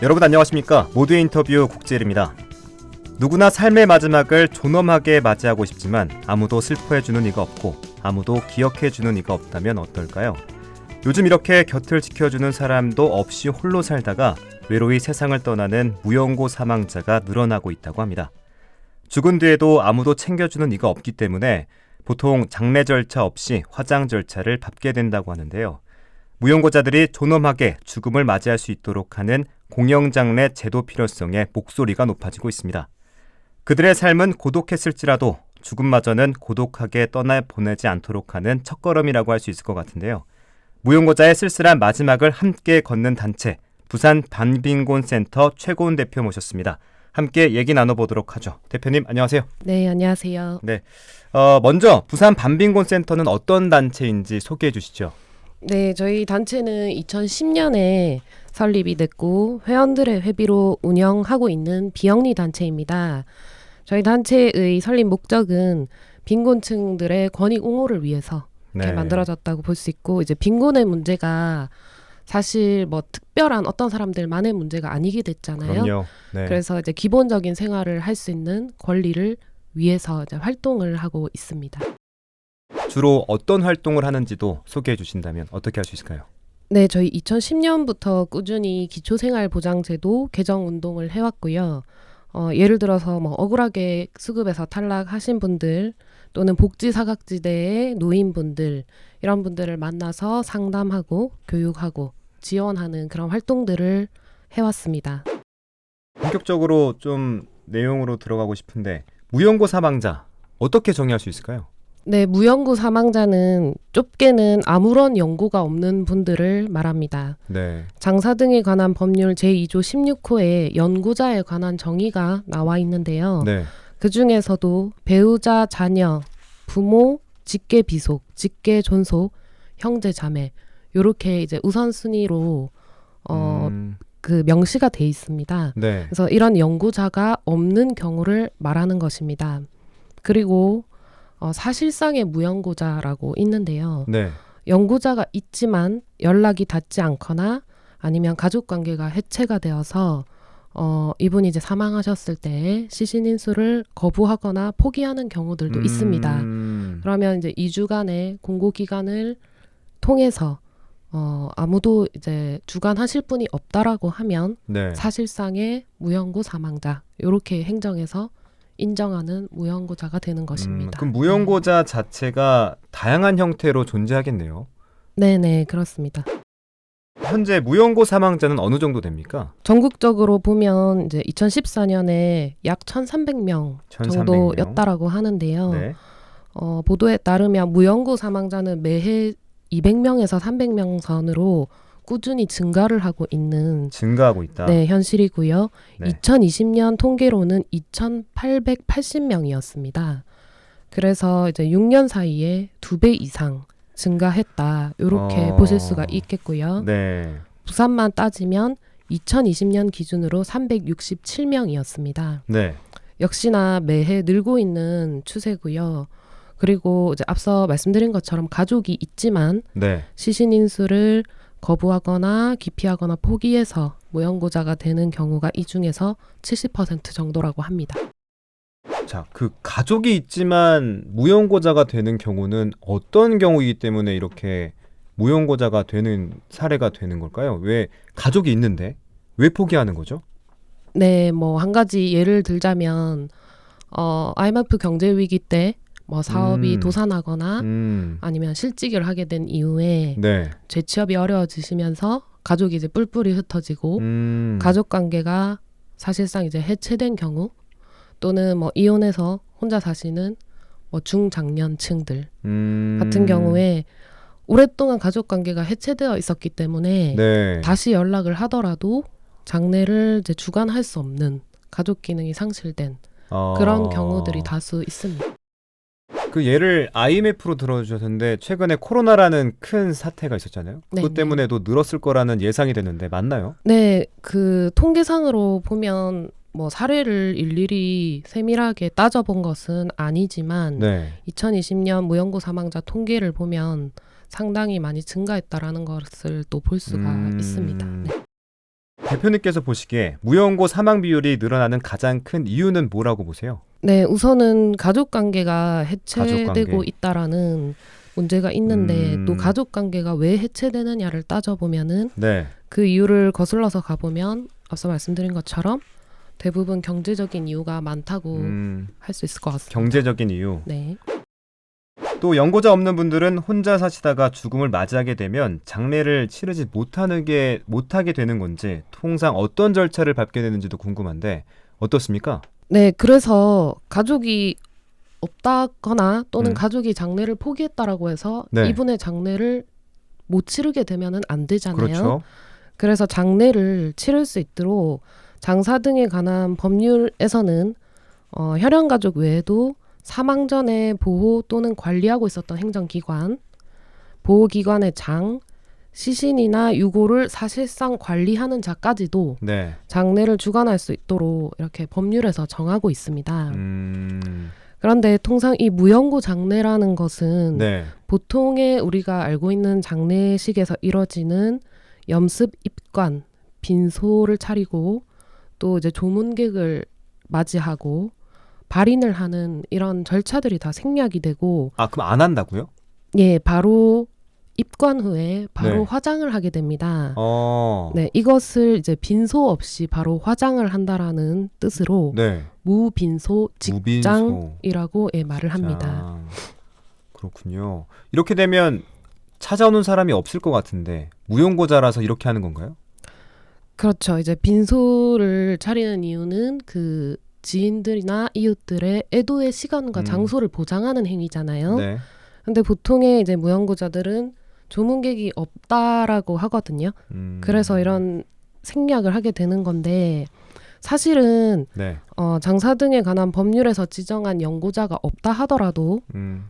여러분 안녕하십니까? 모두의 인터뷰 국제일입니다. 누구나 삶의 마지막을 존엄하게 맞이하고 싶지만 아무도 슬퍼해주는 이가 없고 아무도 기억해주는 이가 없다면 어떨까요? 요즘 이렇게 곁을 지켜주는 사람도 없이 홀로 살다가 외로이 세상을 떠나는 무연고 사망자가 늘어나고 있다고 합니다. 죽은 뒤에도 아무도 챙겨주는 이가 없기 때문에 보통 장례 절차 없이 화장 절차를 밟게 된다고 하는데요. 무연고자들이 존엄하게 죽음을 맞이할 수 있도록 하는 공영장례 제도 필요성에 목소리가 높아지고 있습니다. 그들의 삶은 고독했을지라도 죽음마저는 고독하게 떠나보내지 않도록 하는 첫걸음이라고 할 수 있을 것 같은데요. 무연고자의 쓸쓸한 마지막을 함께 걷는 단체, 부산 반빈곤센터 최고은 대표 모셨습니다. 함께 얘기 나눠보도록 하죠. 대표님 안녕하세요. 네, 안녕하세요. 네, 먼저 부산 반빈곤센터는 어떤 단체인지 소개해 주시죠. 네, 저희 단체는 2010년에 설립이 됐고 회원들의 회비로 운영하고 있는 비영리 단체입니다. 저희 단체의 설립 목적은 빈곤층들의 권익 옹호를 위해서 이렇게 만들어졌다고 볼 수 있고, 이제 빈곤의 문제가 사실 뭐 특별한 어떤 사람들만의 문제가 아니게 됐잖아요. 그럼요. 네. 그래서 이제 기본적인 생활을 할 수 있는 권리를 위해서 이제 활동을 하고 있습니다. 주로 어떤 활동을 하는지도 소개해 주신다면 어떻게 할 수 있을까요? 네, 저희 2010년부터 꾸준히 기초생활보장제도 개정 운동을 해왔고요. 예를 들어서 뭐 억울하게 수급에서 탈락하신 분들 또는 복지 사각지대의 노인분들, 이런 분들을 만나서 상담하고 교육하고 지원하는 그런 활동들을 해왔습니다. 본격적으로 좀 내용으로 들어가고 싶은데 무연고 사망자 어떻게 정의할 수 있을까요? 네, 무연고 사망자는 좁게는 아무런 연고가 없는 분들을 말합니다. 네. 장사 등에 관한 법률 제2조 16호에 연고자에 관한 정의가 나와 있는데요. 네. 그 중에서도 배우자, 자녀, 부모, 직계 비속, 직계 존속, 형제, 자매, 요렇게 이제 우선순위로 그 명시가 돼 있습니다. 네. 그래서 이런 연고자가 없는 경우를 말하는 것입니다. 그리고 사실상의 무연고자라고 있는데요. 네. 연고자가 있지만 연락이 닿지 않거나 아니면 가족관계가 해체가 되어서 이분이 이제 사망하셨을 때 시신인수를 거부하거나 포기하는 경우들도 있습니다. 그러면 이제 2주간의 공고기간을 통해서 아무도 이제 주관하실 분이 없다라고 하면 네. 사실상의 무연고 사망자, 이렇게 행정에서 인정하는 무연고자가 되는 것입니다. 그럼 무연고자 자체가 다양한 형태로 존재하겠네요. 네네, 그렇습니다. 현재 무연고 사망자는 어느 정도 됩니까? 전국적으로 보면 이제 2014년에 약 1,300명 1,300명. 정도였다라고 하는데요. 네. 보도에 따르면 무연고 사망자는 매해 200명에서 300명 선으로 꾸준히 증가를 하고 있는 증가하고 있다. 네, 현실이고요. 네. 2020년 통계로는 2,880명이었습니다. 그래서 이제 6년 사이에 2배 이상 증가했다, 이렇게 보실 수가 있겠고요. 네. 부산만 따지면 2020년 기준으로 367명이었습니다. 네. 역시나 매해 늘고 있는 추세고요. 그리고 이제 앞서 말씀드린 것처럼 가족이 있지만 네. 시신 인수를 거부하거나 기피하거나 포기해서 무연고자가 되는 경우가 이 중에서 70% 정도라고 합니다. 자, 그 가족이 있지만 무연고자가 되는 경우는 어떤 경우이기 때문에 이렇게 무연고자가 되는 사례가 되는 걸까요? 왜 가족이 있는데 왜 포기하는 거죠? 네, 뭐 한 가지 예를 들자면 IMF 경제 위기 때 뭐 사업이 도산하거나 아니면 실직을 하게 된 이후에 네. 재취업이 어려워지시면서 가족이 이제 뿔뿔이 흩어지고 가족 관계가 사실상 이제 해체된 경우, 또는 뭐 이혼해서 혼자 사시는 뭐 중장년층들 같은 경우에 오랫동안 가족 관계가 해체되어 있었기 때문에 네. 다시 연락을 하더라도 장례를 이제 주관할 수 없는, 가족 기능이 상실된 그런 경우들이 다수 있습니다. 그 예를 IMF로 들어주셨는데 최근에 코로나라는 큰 사태가 있었잖아요. 그것 네. 때문에도 늘었을 거라는 예상이 됐는데 맞나요? 네, 그 통계상으로 보면 뭐 사례를 일일이 세밀하게 따져본 것은 아니지만 네. 2020년 무연고 사망자 통계를 보면 상당히 많이 증가했다라는 것을 또 볼 수가 있습니다. 네. 대표님께서 보시기에 무연고 사망 비율이 늘어나는 가장 큰 이유는 뭐라고 보세요? 네, 우선은 가족 관계가 해체되고 가족관계. 있다라는 문제가 있는데 또 가족 관계가 왜 해체되느냐를 따져보면은 네. 그 이유를 거슬러서 가보면 앞서 말씀드린 것처럼 대부분 경제적인 이유가 많다고 할 수 있을 것 같습니다. 경제적인 이유. 네. 또 연고자 없는 분들은 혼자 사시다가 죽음을 맞이하게 되면 장례를 치르지 못하게 되는 건지 통상 어떤 절차를 밟게 되는지도 궁금한데 어떻습니까? 네, 그래서 가족이 없다거나 또는 가족이 장례를 포기했다라고 해서 네. 이분의 장례를 못 치르게 되면은 안 되잖아요. 그렇죠. 그래서 장례를 치를 수 있도록 장사 등에 관한 법률에서는 혈연 가족 외에도 사망 전에 보호 또는 관리하고 있었던 행정기관, 보호기관의 장, 시신이나 유고를 사실상 관리하는 자까지도 네. 장례를 주관할 수 있도록 이렇게 법률에서 정하고 있습니다. 음. 그런데 통상 이 무연고 장례라는 것은 네. 보통의 우리가 알고 있는 장례식에서 이뤄지는 염습 입관, 빈소를 차리고 또 이제 조문객을 맞이하고 발인을 하는 이런 절차들이 다 생략이 되고 아, 그럼 안 한다고요? 예, 바로 입관 후에 바로 네. 화장을 하게 됩니다. 어. 네, 이것을 이제 빈소 없이 바로 화장을 한다라는 뜻으로 네. 무빈소 무빈소. 직장이라고 예, 말을 합니다. 자, 그렇군요. 이렇게 되면 찾아오는 사람이 없을 것 같은데 무용고자라서 이렇게 하는 건가요? 그렇죠. 이제 빈소를 차리는 이유는 그 지인들이나 이웃들의 애도의 시간과 장소를 보장하는 행위잖아요. 네. 근데 보통의 이제 무연고자들은 조문객이 없다라고 하거든요. 그래서 이런 생략을 하게 되는 건데 사실은 네. 장사 등에 관한 법률에서 지정한 연고자가 없다 하더라도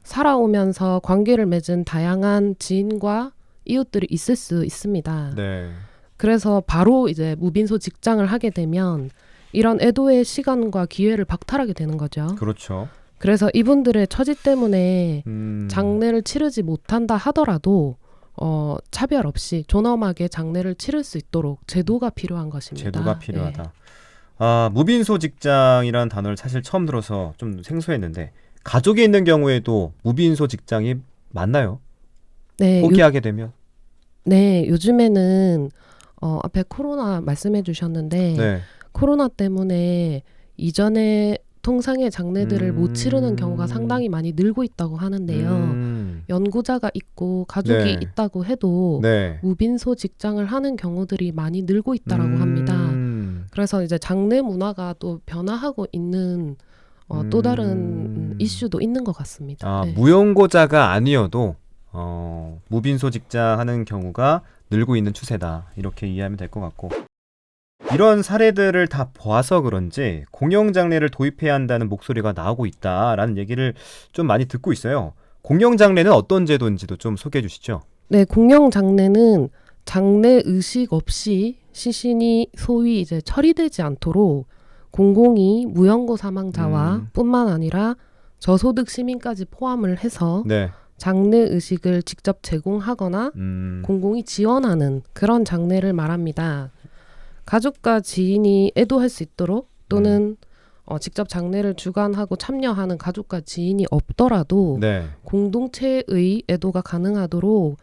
살아오면서 관계를 맺은 다양한 지인과 이웃들이 있을 수 있습니다. 네. 그래서 바로 이제 무빈소 직장을 하게 되면 이런 애도의 시간과 기회를 박탈하게 되는 거죠. 그렇죠. 그래서 이분들의 처지 때문에 장례를 치르지 못한다 하더라도 차별 없이 존엄하게 장례를 치를 수 있도록 제도가 필요한 것입니다. 제도가 필요하다. 예. 아, 무빈소 직장이라는 단어를 사실 처음 들어서 좀 생소했는데 가족이 있는 경우에도 무빈소 직장이 맞나요? 네, 포기하게 되면? 네, 요즘에는 앞에 코로나 말씀해 주셨는데 네. 코로나 때문에 이전에 통상의 장례들을 못 치르는 경우가 상당히 많이 늘고 있다고 하는데요. 연고자가 있고 가족이 네. 있다고 해도 네. 무빈소 직장을 하는 경우들이 많이 늘고 있다라고 합니다. 그래서 이제 장례 문화가 또 변화하고 있는 또 다른 이슈도 있는 것 같습니다. 아, 네. 무용고자가 아니어도 무빈소 직장 하는 경우가 늘고 있는 추세다. 이렇게 이해하면 될 것 같고. 이런 사례들을 다 보아서 그런지 공영장례를 도입해야 한다는 목소리가 나오고 있다라는 얘기를 좀 많이 듣고 있어요. 공영장례는 어떤 제도인지도 좀 소개해 주시죠. 네, 공영장례는 장례 의식 없이 시신이 소위 이제 처리되지 않도록 공공이 무연고 사망자와 뿐만 아니라 저소득 시민까지 포함을 해서 네. 장례 의식을 직접 제공하거나 공공이 지원하는 그런 장례를 말합니다. 가족과 지인이 애도할 수 있도록 또는 직접 장례를 주관하고 참여하는 가족과 지인이 없더라도 네. 공동체의 애도가 가능하도록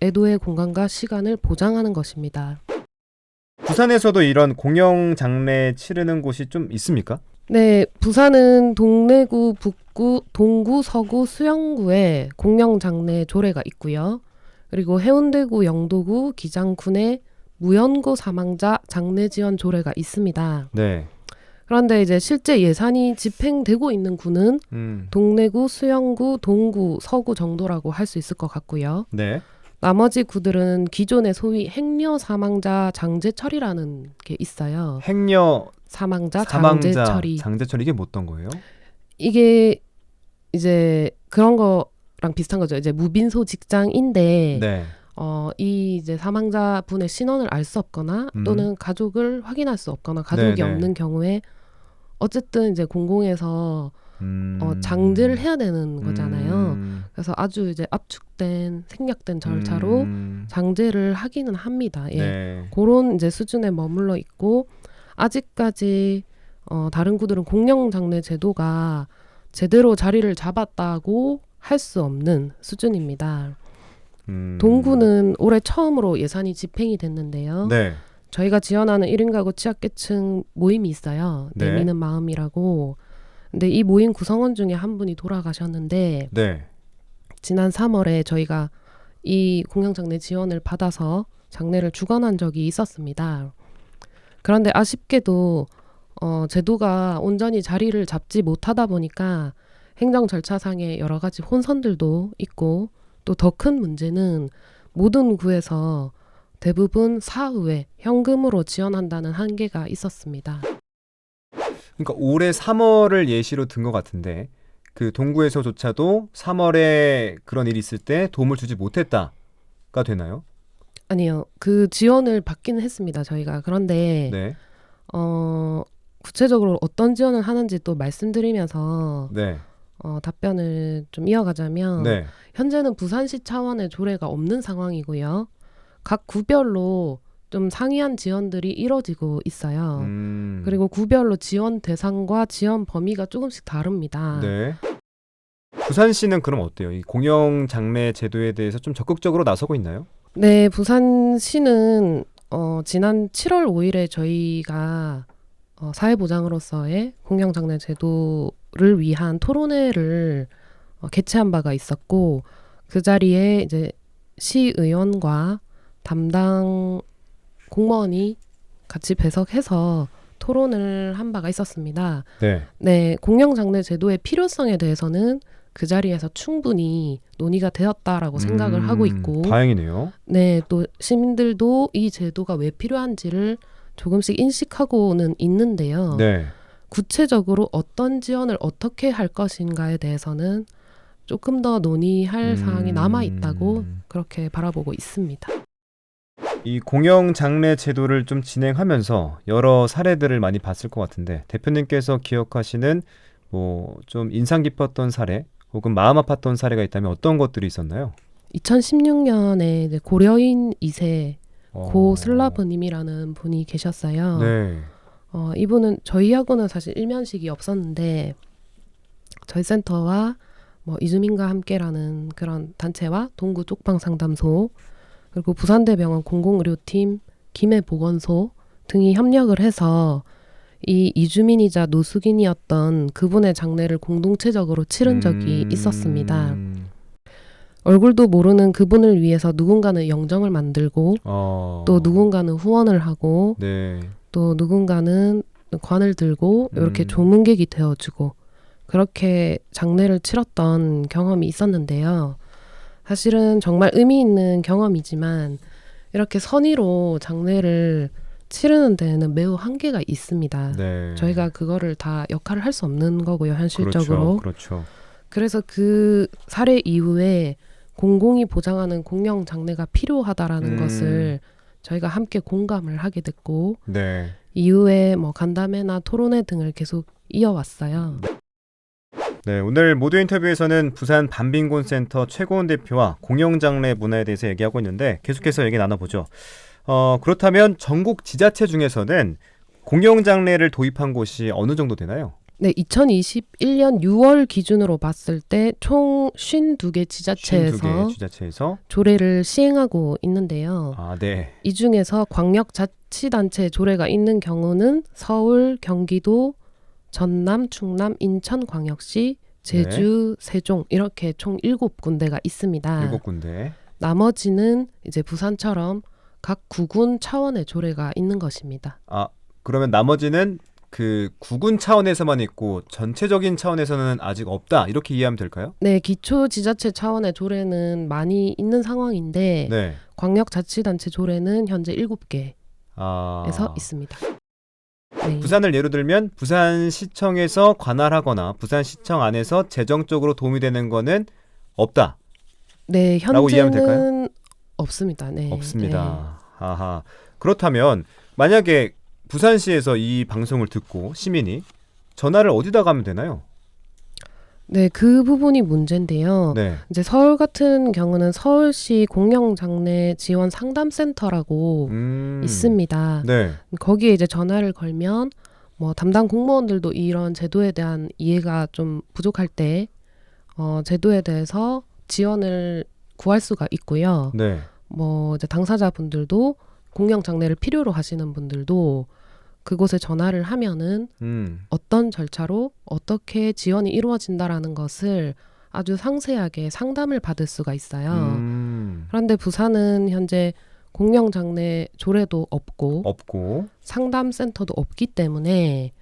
애도의 공간과 시간을 보장하는 것입니다. 부산에서도 이런 공영장례 치르는 곳이 좀 있습니까? 네, 부산은 동래구, 북구, 동구, 서구, 수영구에 공영장례 조례가 있고요. 그리고 해운대구, 영도구, 기장군에 무연고 사망자 장례 지원 조례가 있습니다. 네. 그런데 이제 실제 예산이 집행되고 있는 구는 동래구, 수영구, 동구, 서구 정도라고 할 수 있을 것 같고요. 네. 나머지 구들은 기존의 소위 행여 사망자 장제 처리라는 게 있어요. 행여 사망자 장제 처리. 장제 처리 이게 뭐 어떤 거예요? 이게 이제 그런 거랑 비슷한 거죠. 이제 무빈소 직장인데 네. 이 이제 사망자 분의 신원을 알 수 없거나 또는 가족을 확인할 수 없거나 가족이 네네. 없는 경우에 어쨌든 이제 공공에서 장제를 해야 되는 거잖아요. 그래서 아주 이제 압축된 생략된 절차로 장제를 하기는 합니다. 예. 네. 그런 이제 수준에 머물러 있고 아직까지 다른 구들은 공영 장례 제도가 제대로 자리를 잡았다고 할 수 없는 수준입니다. 동구는 올해 처음으로 예산이 집행이 됐는데요. 네. 저희가 지원하는 1인 가구 취약계층 모임이 있어요. 네. 내미는 마음이라고. 근데 이 모임 구성원 중에 한 분이 돌아가셨는데 네. 지난 3월에 저희가 이 공영장례 지원을 받아서 장례를 주관한 적이 있었습니다. 그런데 아쉽게도 제도가 온전히 자리를 잡지 못하다 보니까 행정 절차상의 여러 가지 혼선들도 있고 또 더 큰 문제는 모든 구에서 대부분 사후에 현금으로 지원한다는 한계가 있었습니다. 그러니까 올해 3월을 예시로 든 것 같은데 그 동구에서조차도 3월에 그런 일이 있을 때 도움을 주지 못했다가 되나요? 아니요. 그 지원을 받기는 했습니다. 저희가. 그런데 네. 구체적으로 어떤 지원을 하는지 또 말씀드리면서 네. 답변을 좀 이어가자면 네. 현재는 부산시 차원의 조례가 없는 상황이고요. 각 구별로 좀 상이한 지원들이 이뤄지고 있어요. 그리고 구별로 지원 대상과 지원 범위가 조금씩 다릅니다. 네. 부산시는 그럼 어때요? 이 공영 장례 제도에 대해서 좀 적극적으로 나서고 있나요? 네, 부산시는 지난 7월 5일에 저희가 사회보장으로서의 공영장례 제도를 위한 토론회를 개최한 바가 있었고 그 자리에 이제 시의원과 담당 공무원이 같이 배석해서 토론을 한 바가 있었습니다. 네. 네, 공영장례 제도의 필요성에 대해서는 그 자리에서 충분히 논의가 되었다라고 생각을 하고 있고 다행이네요. 네, 또 시민들도 이 제도가 왜 필요한지를 조금씩 인식하고는 있는데요. 네. 구체적으로 어떤 지원을 어떻게 할 것인가에 대해서는 조금 더 논의할 사항이 남아 있다고 그렇게 바라보고 있습니다. 이 공영 장례 제도를 좀 진행하면서 여러 사례들을 많이 봤을 것 같은데 대표님께서 기억하시는 뭐 좀 인상 깊었던 사례 혹은 마음 아팠던 사례가 있다면 어떤 것들이 있었나요? 2016년에 이제 고려인 2세 고슬라브님이라는 분이 계셨어요. 네. 이분은 저희하고는 사실 일면식이 없었는데 저희 센터와 뭐 이주민과 함께라는 그런 단체와 동구 쪽방상담소 그리고 부산대병원 공공의료팀 김해보건소 등이 협력을 해서 이 이주민이자 노숙인이었던 그분의 장례를 공동체적으로 치른 적이 있었습니다. 얼굴도 모르는 그분을 위해서 누군가는 영정을 만들고 또 누군가는 후원을 하고 네. 또 누군가는 관을 들고 이렇게 조문객이 되어주고 그렇게 장례를 치렀던 경험이 있었는데요. 사실은 정말 의미 있는 경험이지만 이렇게 선의로 장례를 치르는 데에는 매우 한계가 있습니다. 네. 저희가 그거를 다 역할을 할 수 없는 거고요, 현실적으로. 그렇죠. 그래서 그 사례 이후에 공공이 보장하는 공영 장례가 필요하다라는 것을 저희가 함께 공감을 하게 됐고 네. 이후에 뭐 간담회나 토론회 등을 계속 이어왔어요. 네, 오늘 모두 인터뷰에서는 부산 반빈곤센터 최고원 대표와 공영장례 문화에 대해서 얘기하고 있는데 계속해서 얘기 나눠보죠. 그렇다면 전국 지자체 중에서는 공영장례를 도입한 곳이 어느 정도 되나요? 네, 2021년 6월 기준으로 봤을 때 총 52개 지자체에서 52개 지자체에서 조례를 시행하고 있는데요. 아, 네. 이 중에서 광역자치단체 조례가 있는 경우는 서울, 경기도, 전남, 충남, 인천광역시, 제주, 세종 이렇게 총 7군데가 있습니다. 7군데. 나머지는 이제 부산처럼 각 구군 차원의 조례가 있는 것입니다. 아, 그러면 나머지는 그 구군 차원에서만 있고 전체적인 차원에서는 아직 없다 이렇게 이해하면 될까요? 네, 기초지자체 차원의 조례는 많이 있는 상황인데 네. 광역자치단체 조례는 현재 7개에서 있습니다. 네. 부산을 예로 들면 부산시청에서 관할하거나 부산시청 안에서 재정적으로 도움이 되는 거는 없다. 네, 라고 이해하면 될까요? 현재는 없습니다. 네. 없습니다. 아하. 그렇다면 만약에 부산시에서 이 방송을 듣고 시민이 전화를 어디다 가면 되나요? 네, 그 부분이 문제인데요. 네. 이제 서울 같은 경우는 서울시 공영장래 지원 상담센터라고 있습니다. 네. 거기에 이제 전화를 걸면 뭐 담당 공무원들도 이런 제도에 대한 이해가 좀 부족할 때 제도에 대해서 지원을 구할 수가 있고요. 네. 뭐 이제 당사자분들도 공영 장례를 필요로 하시는 분들도 그곳에 전화를 하면은 어떤 절차로 어떻게 지원이 이루어진다라는 것을 아주 상세하게 상담을 받을 수가 있어요. 그런데 부산은 현재 공영 장례 조례도 없고 상담센터도 없기 때문에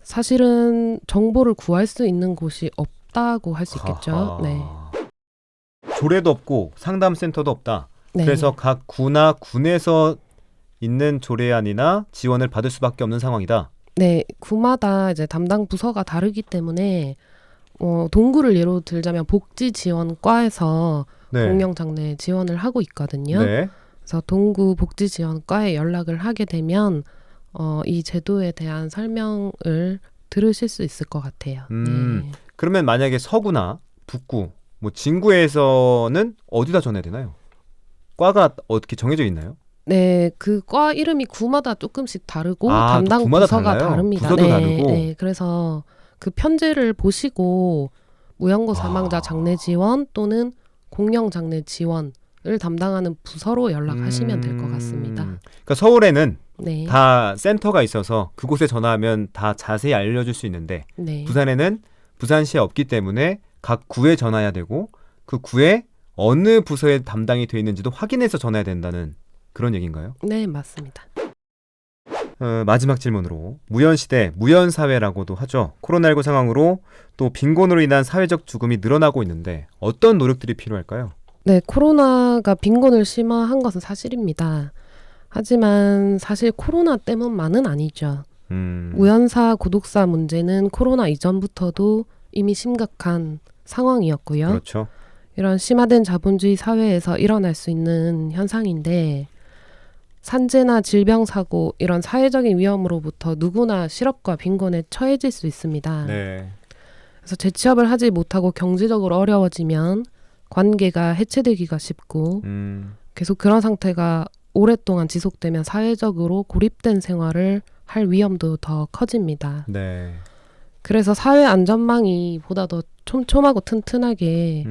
사실은 정보를 구할 수 있는 곳이 없다고 할 수 있겠죠. 네. 조례도 없고 상담센터도 없다. 네. 그래서 각 구나 군에서 있는 조례안이나 지원을 받을 수밖에 없는 상황이다. 네, 구마다 이제 담당 부서가 다르기 때문에 동구를 예로 들자면 복지지원과에서 네. 공영장례 지원을 하고 있거든요. 네. 그래서 동구 복지지원과에 연락을 하게 되면 이 제도에 대한 설명을 들으실 수 있을 것 같아요. 네. 그러면 만약에 서구나 북구, 뭐 진구에서는 어디다 전해야 되나요? 과가 어떻게 정해져 있나요? 네, 그 과 이름이 구마다 조금씩 다르고 또 담당 구마다 부서가 달라요? 다릅니다. 부서도 네, 다르고? 네, 그래서 그 편지를 보시고 무연고 사망자 장례 지원 또는 공영 장례 지원을 담당하는 부서로 연락하시면 될 것 같습니다. 그러니까 서울에는 네, 다 센터가 있어서 그곳에 전화하면 다 자세히 알려줄 수 있는데 네, 부산에는 부산시에 없기 때문에 각 구에 전화해야 되고 그 구에 어느 부서에 담당이 돼 있는지도 확인해서 전화해야 된다는 그런 얘기인가요? 네, 맞습니다. 마지막 질문으로 무연시대, 무연사회라고도 하죠. 코로나19 상황으로 또 빈곤으로 인한 사회적 죽음이 늘어나고 있는데 어떤 노력들이 필요할까요? 네, 코로나가 빈곤을 심화한 것은 사실입니다. 하지만 사실 코로나 때문만은 아니죠. 무연사 고독사 문제는 코로나 이전부터도 이미 심각한 상황이었고요. 그렇죠. 이런 심화된 자본주의 사회에서 일어날 수 있는 현상인데 산재나 질병 사고 이런 사회적인 위험으로부터 누구나 실업과 빈곤에 처해질 수 있습니다. 네. 그래서 재취업을 하지 못하고 경제적으로 어려워지면 관계가 해체되기가 쉽고 계속 그런 상태가 오랫동안 지속되면 사회적으로 고립된 생활을 할 위험도 더 커집니다. 네. 그래서 사회 안전망이 보다 더 촘촘하고 튼튼하게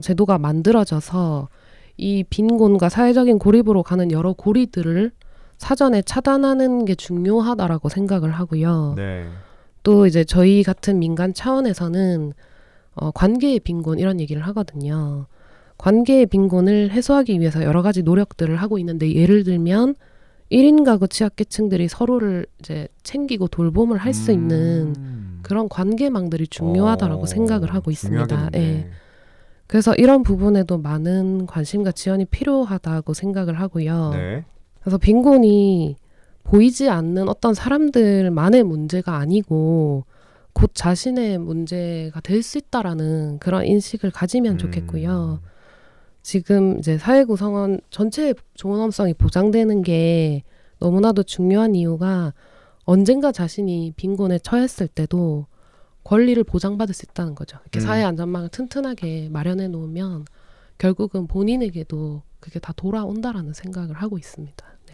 제도가 만들어져서 이 빈곤과 사회적인 고립으로 가는 여러 고리들을 사전에 차단하는 게 중요하다라고 생각을 하고요. 네. 또 이제 저희 같은 민간 차원에서는 관계의 빈곤 이런 얘기를 하거든요. 관계의 빈곤을 해소하기 위해서 여러 가지 노력들을 하고 있는데 예를 들면 1인 가구 취약계층들이 서로를 이제 챙기고 돌봄을 할 수 있는 그런 관계망들이 중요하다라고 생각을 하고 있습니다. 네. 그래서 이런 부분에도 많은 관심과 지원이 필요하다고 생각을 하고요. 네. 그래서 빈곤이 보이지 않는 어떤 사람들만의 문제가 아니고 곧 자신의 문제가 될 수 있다라는 그런 인식을 가지면 좋겠고요. 지금 이제 사회 구성원 전체의 존엄성이 보장되는 게 너무나도 중요한 이유가 언젠가 자신이 빈곤에 처했을 때도 권리를 보장받을 수 있다는 거죠. 이렇게 사회 안전망을 튼튼하게 마련해 놓으면 결국은 본인에게도 그게 다 돌아온다라는 생각을 하고 있습니다. 네.